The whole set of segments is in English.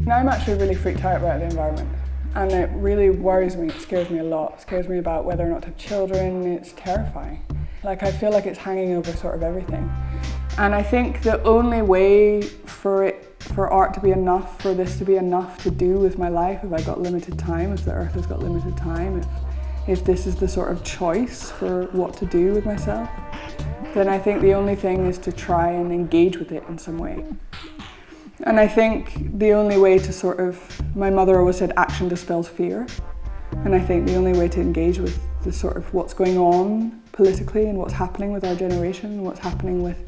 I'm actually really freaked out about the environment, and it really worries me. It scares me a lot. It scares me about whether or not to have children. It's terrifying. Like, I feel like it's hanging over sort of everything. And I think the only way for art to be enough, for this to be enough to do with my life, if I got limited time, if the earth has got limited time, if this is the sort of choice for what to do with myself, then I think the only thing is to try and engage with it in some way. And I think the only way to sort of, my mother always said action dispels fear. And I think the only way to engage with the sort of what's going on politically and what's happening with our generation and what's happening with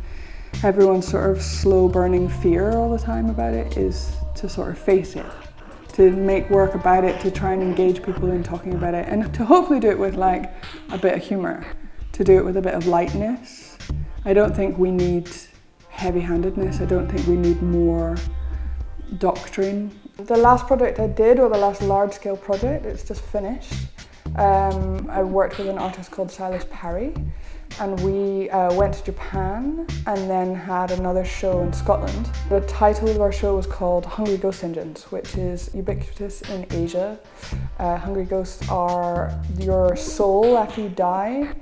everyone's sort of slow burning fear all the time about it is to sort of face it, to make work about it, to try and engage people in talking about it, and to hopefully do it with like a bit of humour, to do it with a bit of lightness. I don't think we need heavy-handedness. I don't think we need more doctrine. The last project I did, or the last large-scale project, it's just finished. I worked with an artist called Silas Parry, and we went to Japan and then had another show in Scotland. The title of our show was called Hungry Ghost Engines, which is ubiquitous in Asia. Hungry ghosts are your soul after you die.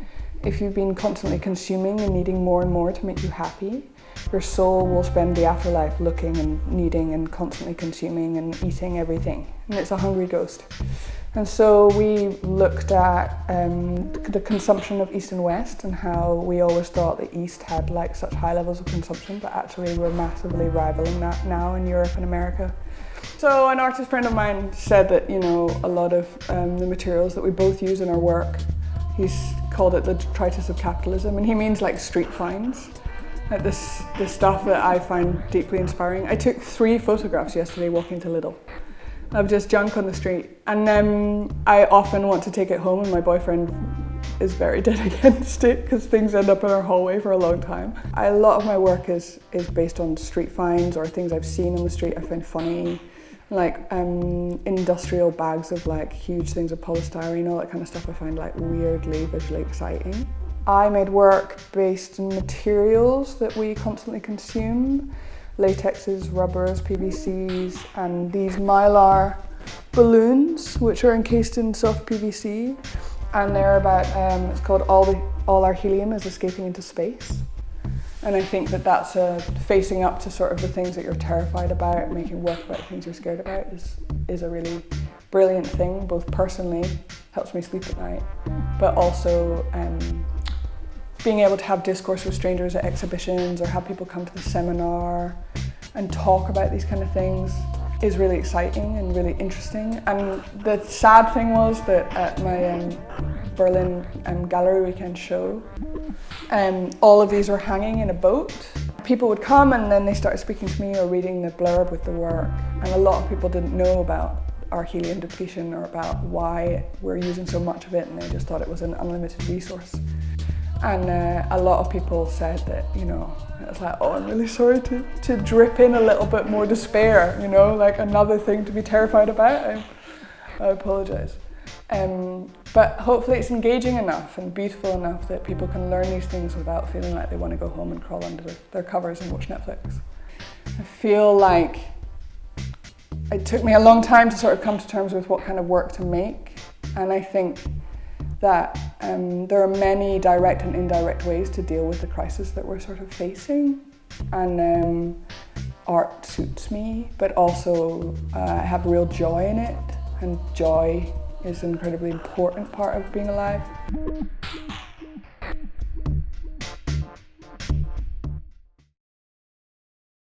If you've been constantly consuming and needing more and more to make you happy, your soul will spend the afterlife looking and needing and constantly consuming and eating everything. And it's a hungry ghost. And so we looked at the consumption of East and West and how we always thought the East had like such high levels of consumption, but actually we're massively rivaling that now in Europe and America. So an artist friend of mine said that, you know, a lot of the materials that we both use in our work, he's called it the detritus of capitalism, and he means like street finds. Like this stuff that I find deeply inspiring. I took 3 photographs yesterday walking to Lidl of just junk on the street, and I often want to take it home, and my boyfriend is very dead against it because things end up in our hallway for a long time. A lot of my work is based on street finds or things I've seen on the street I find funny, like industrial bags of like huge things of polystyrene, all that kind of stuff I find like weirdly visually exciting. I made work based on materials that we constantly consume. Latexes, rubbers, PVCs, and these mylar balloons, which are encased in soft PVC. And they're about, it's called All Our Helium is Escaping into Space. And I think that that's facing up to sort of the things that you're terrified about, making work about things you're scared about is a really brilliant thing, both personally, helps me sleep at night, but also being able to have discourse with strangers at exhibitions or have people come to the seminar and talk about these kind of things is really exciting and really interesting. And the sad thing was that at my Berlin gallery weekend show, all of these were hanging in a boat. People would come and then they started speaking to me or reading the blurb with the work, and a lot of people didn't know about our helium depletion or about why we're using so much of it, and they just thought it was an unlimited resource. And a lot of people said that, you know, it was like, oh, I'm really sorry to drip in a little bit more despair, you know, like another thing to be terrified about. I apologise. But hopefully it's engaging enough and beautiful enough that people can learn these things without feeling like they want to go home and crawl under their covers and watch Netflix. I feel like it took me a long time to sort of come to terms with what kind of work to make, and I think that there are many direct and indirect ways to deal with the crisis that we're sort of facing, and art suits me, but also I have real joy in it, and joy is an incredibly important part of being alive.